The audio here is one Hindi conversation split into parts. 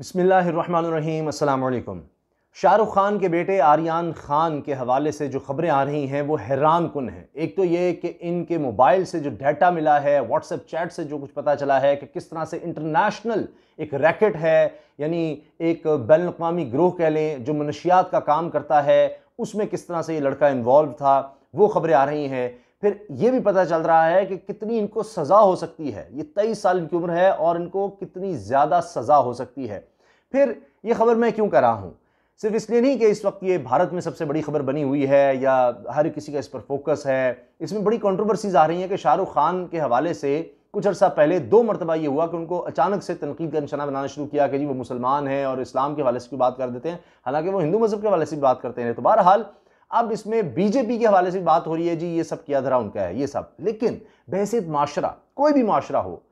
बिस्मिल्लाहिर्रहमानिर्रहीम, अस्सलाम वालेकुम। शाहरुख खान के बेटे आर्यन खान के हवाले से जो खबरें आ रही हैं वो हैरान कुन हैं। एक तो ये कि इनके मोबाइल से जो डाटा मिला है, व्हाट्सएप चैट से जो कुछ पता चला है कि किस तरह से इंटरनेशनल एक रैकेट है, यानी एक बैनुल अक़वामी गिरोह कह लें जो मनशियात का काम करता है, उसमें किस तरह से ये लड़का इन्वॉल्व था, वो खबरें आ रही हैं। फिर यह भी पता चल रहा है कि कितनी इनको सज़ा हो सकती है। ये 23 साल की उम्र है और इनको कितनी ज़्यादा सज़ा हो सकती है। फिर यह खबर मैं क्यों कर रहा हूं? सिर्फ इसलिए नहीं कि इस वक्त ये भारत में सबसे बड़ी खबर बनी हुई है या हर किसी का इस पर फोकस है। इसमें बड़ी कंट्रोवर्सीज आ रही हैं कि शाहरुख खान के हवाले से कुछ अर्सा पहले 2 मरतबा ये हुआ कि उनको अचानक से तनकीद का निशाना बनाना शुरू किया कि जी वो मुसलमान हैं और इस्लाम के हवाले से भी बात कर देते हैं, हालांकि वो हिंदू मजहब के हवाले से भी बात करते हैं। तो बहरहाल अब इसमें बीजेपी के हवाले से भी बात हो रही है, जी ये सब किया धरा उनका है ये सब। लेकिन बहैसियत माशरा, कोई भी माशरा हो,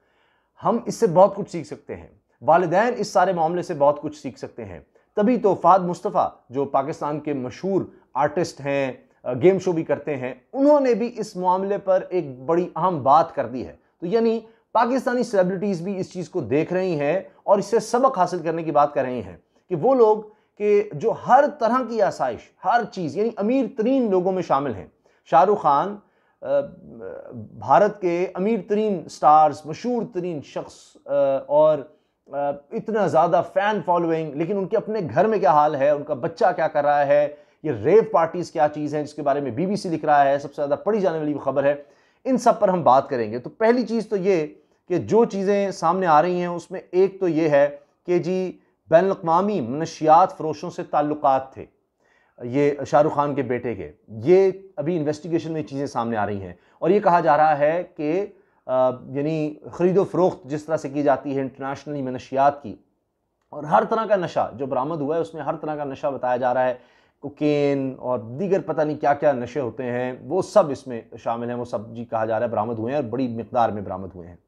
हम इससे बहुत कुछ सीख सकते हैं। वालिदैन इस सारे मामले से बहुत कुछ सीख सकते हैं। तभी तो फहद मुस्तफ़ा जो पाकिस्तान के मशहूर आर्टिस्ट हैं, गेम शो भी करते हैं, उन्होंने भी इस मामले पर एक बड़ी अहम बात कर दी है। तो यानी पाकिस्तानी सेलिब्रिटीज भी इस चीज को देख रही हैं और इससे सबक हासिल करने की बात कर रही हैं कि वो लोग कि जो हर तरह की आसाइश, हर चीज, यानी अमीर तरीन लोगों में शामिल हैं। शाहरुख खान भारत के अमीर तरीन स्टार्स, मशहूर तरीन शख्स और इतना ज़्यादा फ़ैन फॉलोइंग, लेकिन उनके अपने घर में क्या हाल है, उनका बच्चा क्या कर रहा है, ये रेव पार्टीज़ क्या चीज़ है जिसके बारे में बीबीसी लिख रहा है, सबसे ज़्यादा पढ़ी जाने वाली खबर है। इन सब पर हम बात करेंगे। तो पहली चीज़ तो ये कि जो चीज़ें सामने आ रही हैं उसमें एक तो ये है कि जी बैनुल-अक़वामी मनशियात फ़रोशों से ताल्लुकात थे ये शाहरुख खान के बेटे के। ये अभी इन्वेस्टिगेशन में चीज़ें सामने आ रही हैं और ये कहा जा रहा है कि यानी ख़रीदो फ़रोख्त जिस तरह से की जाती है इंटरनेशनली मनशियात की, और हर तरह का नशा जो बरामद हुआ है उसमें हर तरह का नशा बताया जा रहा है, कोकेन और दीगर पता नहीं क्या क्या नशे होते हैं, वो सब इसमें शामिल हैं। वो सब जी कहा जा रहा है बरामद हुए हैं और बड़ी मिकदार में बरामद हुए हैं।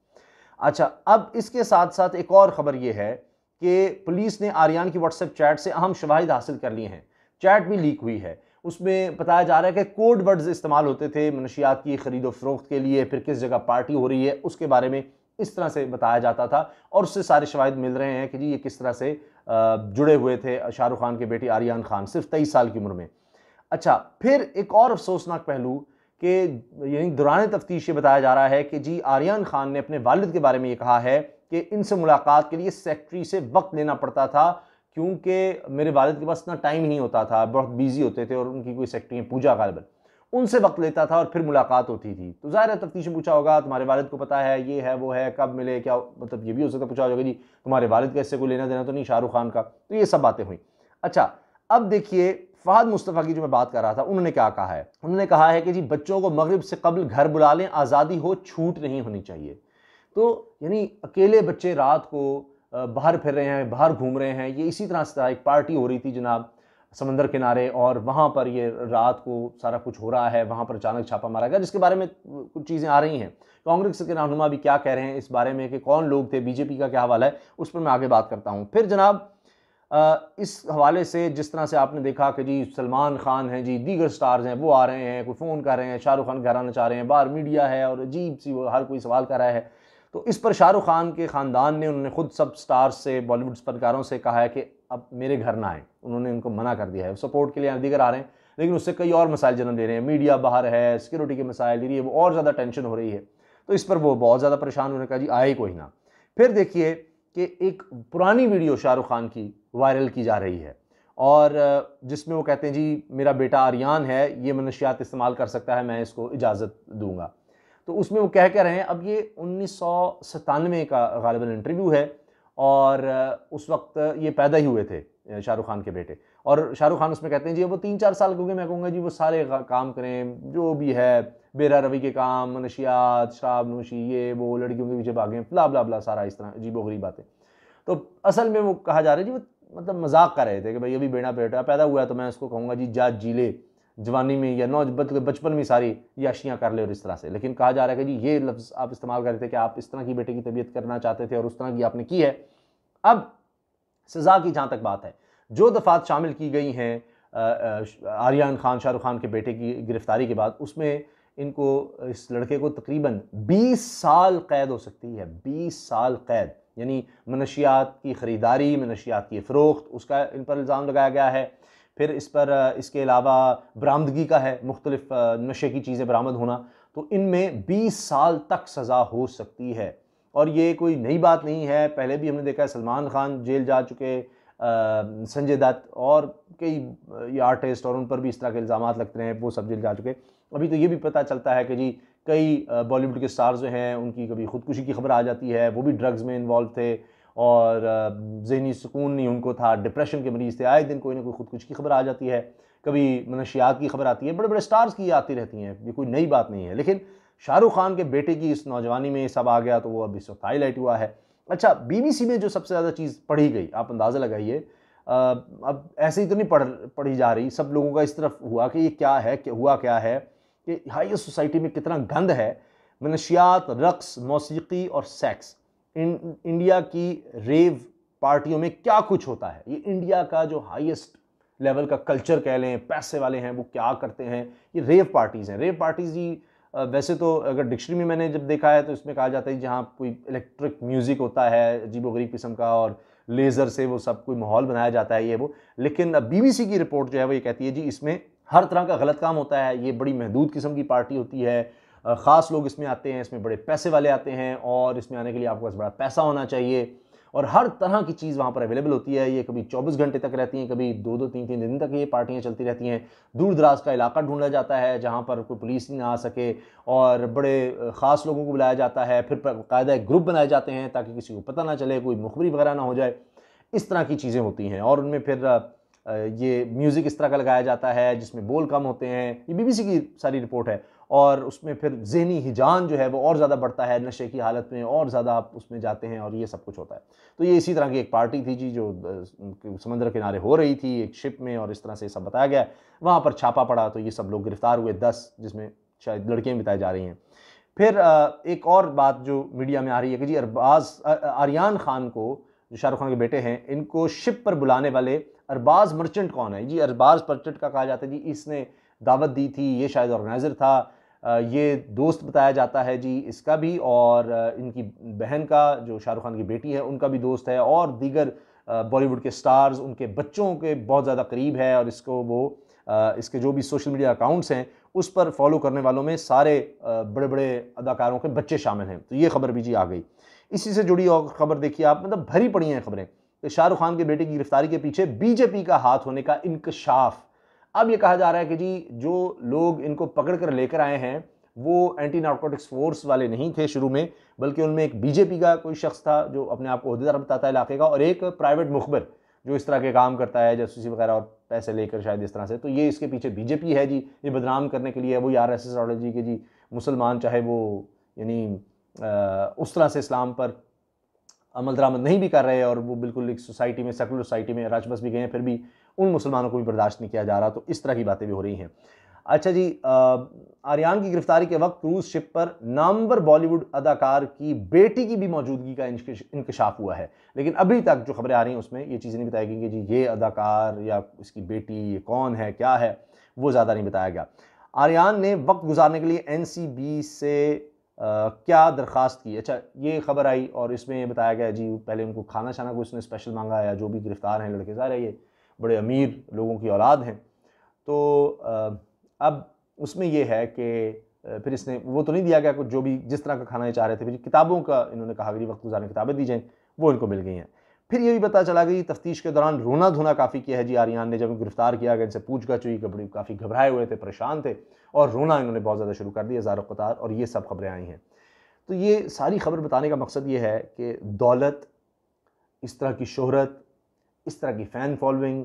अच्छा, अब इसके साथ साथ एक और ख़बर यह है कि पुलिस ने आर्यन की व्हाट्सएप चैट से अहम शवाहिद हासिल कर लिए हैं। चैट भी लीक हुई है। उसमें बताया जा रहा है कि कोड वर्ड्स इस्तेमाल होते थे मनशियात की खरीदो फरोख्त के लिए, फिर किस जगह पार्टी हो रही है उसके बारे में इस तरह से बताया जाता था और उससे सारे शवाहिद मिल रहे हैं कि जी ये किस तरह से जुड़े हुए थे शाहरुख खान के बेटे आर्यन खान सिर्फ 23 साल की उम्र में। अच्छा, फिर एक और अफसोसनाक पहलू कि यानी दौरान तफ्तीश ये बताया जा रहा है कि जी आर्यन खान ने अपने वालिद के बारे में ये कहा है कि इनसे मुलाकात के लिए सेक्रेटरी से वक्त लेना पड़ता था क्योंकि मेरे वालिद के पास इतना टाइम ही नहीं होता था, बहुत बिजी होते थे और उनकी कोई सेक्रेटरी पूजा गालिबन, उनसे वक्त लेता था और फिर मुलाकात होती थी। तो ज़ाहिर है तफ्तीश में पूछा होगा तुम्हारे वालिद को पता है, ये है वो है, कब मिले, क्या मतलब ये भी हो सकता है पूछा होगा जी तुम्हारे वालिद का इससे कोई लेना देना तो नहीं शाहरुख खान का। तो ये सब बातें हुई। अच्छा, अब देखिए फहद मुस्तफ़ा की जो मैं बात कर रहा था, उन्होंने क्या कहा है? उन्होंने कहा है कि जी बच्चों को मगरिब से कबल घर बुला लें, आज़ादी हो, छूट नहीं होनी चाहिए। तो यानी अकेले बच्चे रात को बाहर फिर रहे हैं, बाहर घूम रहे हैं, ये इसी तरह से एक पार्टी हो रही थी जनाब समंदर किनारे और वहाँ पर ये रात को सारा कुछ हो रहा है, वहाँ पर अचानक छापा मारा गया जिसके बारे में कुछ चीज़ें आ रही हैं। कांग्रेस के रहनुमा भी क्या कह रहे हैं इस बारे में कि कौन लोग थे, बीजेपी का क्या हवाला है, उस पर मैं आगे बात करता हूँ। फिर जनाब इस हवाले से जिस तरह से आपने देखा कि जी सलमान खान हैं, जी दीगर स्टार्स हैं, वो आ रहे हैं, कोई फ़ोन कर रहे हैं, शाहरुख खान घर आना चाह रहे हैं, बाहर मीडिया है और अजीब सी वो हर कोई सवाल कर रहा है। तो इस पर शाहरुख खान के ख़ानदान ने, उन्होंने खुद सब स्टार्स से, बॉलीवुड फनकारों से कहा है कि अब मेरे घर ना आए। उन्होंने उनको मना कर दिया है। सपोर्ट के लिए दीगर आ रहे हैं लेकिन उससे कई और मसाइल जन्म ले रहे हैं, मीडिया बाहर है, सिक्योरिटी के मसाइल, ये वो और ज़्यादा टेंशन हो रही है। तो इस पर वो बहुत ज़्यादा परेशान होने का जी आए कोई ना। फिर देखिए कि एक पुरानी वीडियो शाहरुख खान की वायरल की जा रही है और जिसमें वो कहते हैं जी मेरा बेटा आर्यन है, ये मनशियात इस्तेमाल कर सकता है, मैं इसको इजाज़त दूंगा। तो उसमें वो कह रहे हैं, अब ये 1997 का गालिबन इंटरव्यू है और उस वक्त ये पैदा ही हुए थे शाहरुख खान के बेटे, और शाहरुख खान उसमें कहते हैं जी वो 3-4 साल के हो गए, मैं कहूँगा जी वो सारे काम करें जो भी है, बेरा रवि के काम, मनशियात, शराब नोशी, ये वो, लड़कियों के पीछे भागें, ब्ला ब्ला ब्ला, सारा इस तरह अजीबोगरीब बातें। तो असल में वो कहा जा रहा है जी वो मतलब मजाक कर रहे थे कि भाई अभी बेटा पैदा हुआ है तो मैं उसको कहूँगा जी जा जी ले जवानी में या बचपन में सारी याशियाँ कर ले और इस तरह से। लेकिन कहा जा रहा है कि जी ये लफ्ज़ आप इस्तेमाल कर रहे थे कि आप इस तरह की बेटे की तबीयत करना चाहते थे और उस तरह की आपने की है। अब सज़ा की जहाँ तक बात है, जो दफ़ात शामिल की गई हैं आर्यन खान, शाहरुख खान के बेटे की गिरफ्तारी के बाद, उसमें इनको, इस लड़के को तकरीबन 20 साल कैद हो सकती है, 20 साल कैद। यानी मनशियात की ख़रीदारी, मनशियात की फ़रोख्त, उसका इन पर इल्ज़ाम लगाया गया है। फिर इस पर इसके अलावा बरामदगी का है, मुख्तलिफ़ नशे की चीज़ें बरामद होना, तो इनमें 20 साल तक सज़ा हो सकती है। और ये कोई नई बात नहीं है, पहले भी हमने देखा है, सलमान खान जेल जा चुके, संजय दत्त और कई ये आर्टिस्ट, और उन पर भी इस तरह के इल्ज़ामात लगते हैं, वो सब जेल जा चुके। अभी तो ये भी पता चलता है कि जी कई बॉलीवुड के स्टार्स जो हैं उनकी कभी खुदकुशी की खबर आ जाती है, वो भी ड्रग्स में इन्वॉल्व थे और ज़हनी सुकून नहीं उनको था, डिप्रेशन के मरीज़ थे, आए दिन कोई ना कोई खुदकुशी की खबर आ जाती है, कभी मनशियात की खबर आती है, बड़े बड़े स्टार्स की आती रहती हैं, ये कोई नई बात नहीं है। लेकिन शाहरुख खान के बेटे की इस नौजवानी में ये सब आ गया तो वो अब इस वक्त हाईलाइट हुआ है। अच्छा, बीबीसी में जो सबसे ज़्यादा चीज़ पढ़ी गई, आप अंदाज़ा लगाइए, अब ऐसे ही तो नहीं पढ़ी जा रही, सब लोगों का इस तरफ हुआ कि ये क्या है, हुआ क्या है कि हाई सोसाइटी में कितना गंद है, मनशियात, रक्स, मौसीकी और सेक्स। इंडिया की रेव पार्टियों में क्या कुछ होता है, ये इंडिया का जो हाईएस्ट लेवल का कल्चर कह लें, पैसे वाले हैं वो क्या करते हैं, ये रेव पार्टीज़ हैं। रेव पार्टीज़ ही वैसे तो अगर डिक्शनरी में मैंने जब देखा है तो इसमें कहा जाता है जहाँ कोई इलेक्ट्रिक म्यूज़िक होता है अजीबोगरीब किस्म का और लेज़र से वो सब कोई माहौल बनाया जाता है ये वो। लेकिन बीबीसी की रिपोर्ट जो है वो ये कहती है जी इसमें हर तरह का गलत काम होता है, ये बड़ी महदूद किस्म की पार्टी होती है, ख़ास लोग इसमें आते हैं, इसमें बड़े पैसे वाले आते हैं और इसमें आने के लिए आपके पास बड़ा पैसा होना चाहिए और हर तरह की चीज़ वहाँ पर अवेलेबल होती है। ये कभी 24 घंटे तक रहती हैं, कभी 2-2 3-3 दिन तक ये पार्टियाँ चलती रहती हैं। दूर दराज का इलाका ढूंढा जाता है जहाँ पर कोई पुलिस ही ना आ सके और बड़े ख़ास लोगों को बुलाया जाता है, फिर बाकायदा एक ग्रुप बनाए जाते हैं ताकि किसी को पता ना चले, कोई मुखबरी वगैरह ना हो जाए। इस तरह की चीज़ें होती हैं और उनमें फिर ये म्यूज़िक इस तरह का लगाया जाता है जिसमें बोल कम होते हैं। ये बीबीसी की सारी रिपोर्ट है और उसमें फिर ज़हनी हिजान जो है वो और ज़्यादा बढ़ता है, नशे की हालत में और ज़्यादा आप उसमें जाते हैं और ये सब कुछ होता है। तो ये इसी तरह की एक पार्टी थी जी जो समंदर किनारे हो रही थी एक शिप में और इस तरह से सब बताया गया। वहाँ पर छापा पड़ा तो ये सब लोग गिरफ्तार हुए, 10 जिसमें शायद लड़कियाँ बताई जा रही हैं। फिर एक और बात जो मीडिया में आ रही है कि जी आर्यान खान को, जो शाहरुख खान के बेटे हैं, इनको शिप पर बुलाने वाले अरबाज मर्चेंट कौन है जी? अरबाज मर्चेंट का कहा जाता है जी इसने दावत दी थी, ये शायद ऑर्गेनाइज़र था, ये दोस्त बताया जाता है जी इसका भी और इनकी बहन का जो शाहरुख खान की बेटी है उनका भी दोस्त है और दीगर बॉलीवुड के स्टार्स उनके बच्चों के बहुत ज़्यादा करीब है और इसको वो इसके जो भी सोशल मीडिया अकाउंट्स हैं उस पर फॉलो करने वालों में सारे बड़े बड़े अदाकारों के बच्चे शामिल हैं। तो ये खबर भी जी आ गई। इसी से जुड़ी और खबर देखिए आप, मतलब भरी पड़ी हैं खबरें कि शाहरुख खान के बेटे की गिरफ्तारी के पीछे बीजेपी का हाथ होने का इंकशाफ। अब ये कहा जा रहा है कि जी जो लोग इनको पकड़ कर लेकर आए हैं वो एंटी नार्कोटिक्स फोर्स वाले नहीं थे शुरू में, बल्कि उनमें एक बीजेपी का कोई शख्स था जो अपने आप को ओहदेदार बताता है इलाके का और एक प्राइवेट मुखबिर जो इस तरह के काम करता है जासूसी वगैरह और पैसे लेकर शायद इस तरह से। तो ये इसके पीछे बीजेपी है जी, ये बदनाम करने के लिए। वो आरएसएस आइडियोलॉजी के जी मुसलमान चाहे वो यानी उस तरह से इस्लाम पर अमल दरामद नहीं भी कर रहे और वो बिल्कुल एक सोसाइटी में, सेकुलर सोसाइटी में रच बस भी गए हैं, फिर भी उन मुसलमानों को भी बर्दाश्त नहीं किया जा रहा। तो इस तरह की बातें भी हो रही हैं। अच्छा जी, आर्यान की गिरफ्तारी के वक्त क्रूज शिप पर नामवर बॉलीवुड अदाकार की बेटी की भी मौजूदगी का इंकशाफ हुआ है, लेकिन अभी तक जो खबरें आ रही हैं उसमें ये चीज़ें नहीं बताई गई कि जी ये अदाकार या इसकी बेटी ये कौन है, क्या है, वो ज़्यादा नहीं बताया गया। आर्यान ने वक्त गुजारने के लिए एनसीबी से क्या दरख्वास्त की? अच्छा, ये खबर आई और इसमें बताया गया जी पहले उनको खाना शाना को उसने स्पेशल मांगा या जो भी गिरफ्तार हैं लड़के सारे ये बड़े अमीर लोगों की औलाद हैं। तो अब उसमें ये है कि फिर इसने वो तो नहीं दिया गया कुछ, जो भी जिस तरह का खाना ये चाह रहे थे, फिर किताबों का इन्होंने कहा कि वक्त गुजारने किताबें दी जाएँ, वो इनको मिल गई हैं। फिर ये भी पता चला कि तफ्तीश के दौरान रोना धोना काफ़ी किया है जी आर्यान ने। जब गिरफ्तार किया गया इनसे पूछताछ हुई, बड़ी काफ़ी घबराए हुए थे, परेशान थे और रोना इन्होंने बहुत ज़्यादा शुरू कर दिया ज़ारो क़तार, और ये सब खबरें आई हैं। तो ये सारी खबर बताने का मकसद ये है कि दौलत, इस तरह की शोहरत, इस तरह की फ़ैन फॉलोइंग,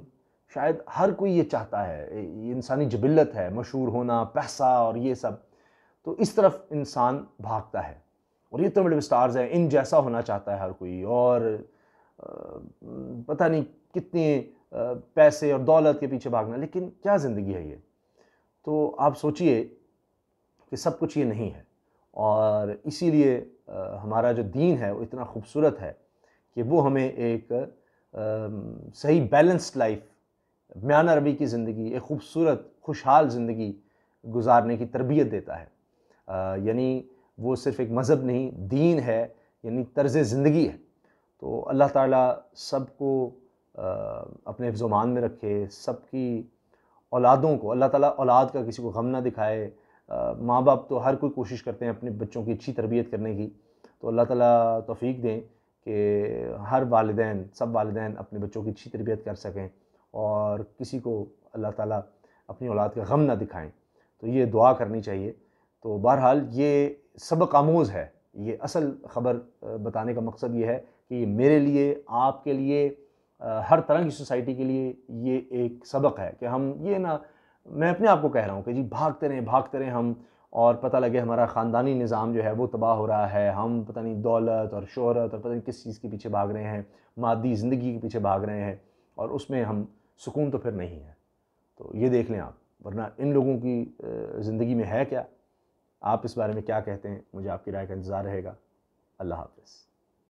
शायद हर कोई ये चाहता है, ये इंसानी जिबिल्लत है, मशहूर होना, पैसा और ये सब। तो इस तरफ इंसान भागता है और ये इतने बड़े स्टार्स हैं, इन जैसा होना चाहता है हर कोई और पता नहीं कितने पैसे और दौलत के पीछे भागना। लेकिन क्या ज़िंदगी है ये? तो आप सोचिए कि सब कुछ ये नहीं है और इसीलिए हमारा जो दीन है वो इतना खूबसूरत है कि वो हमें एक सही बैलेंस्ड लाइफ, म्यान रबी की ज़िंदगी, एक खूबसूरत खुशहाल ज़िंदगी गुजारने की तरबियत देता है। यानी वो सिर्फ़ एक मज़हब नहीं, दीन है, यानी तर्ज़ ज़िंदगी है। तो अल्लाह ताला सबको अपने हिफ्ज़-ओ-मान में रखे, सबकी औलादों को अल्लाह ताला औलाद का किसी को गम ना दिखाए। माँ बाप तो हर कोई कोशिश करते हैं अपने बच्चों की अच्छी तरबियत करने की, तो अल्लाह ताला तौफ़ीक दें कि हर वालिदैन, सब वालिदैन अपने बच्चों की अच्छी तरबियत कर सकें और किसी को अल्लाह ताला अपनी औलाद का गम ना दिखाएँ। तो ये दुआ करनी चाहिए। तो बहरहाल ये सबक आमूज़ है। ये असल ख़बर बताने का मकसद ये है कि ये मेरे लिए, आपके लिए, हर तरह की सोसाइटी के लिए ये एक सबक है कि हम ये ना, मैं अपने आप को कह रहा हूँ कि जी भागते रहें हम, और पता लगे हमारा ख़ानदानी निज़ाम जो है वो तबाह हो रहा है, हम पता नहीं दौलत और शोहरत और पता नहीं किस चीज़ के पीछे भाग रहे हैं, मादी ज़िंदगी के पीछे भाग रहे हैं, और उसमें हम सुकून तो फिर नहीं है। तो ये देख लें आप, वरना इन लोगों की ज़िंदगी में है क्या? आप इस बारे में क्या कहते हैं? मुझे आपकी राय का इंतज़ार रहेगा। अल्लाह हाफ़िज़।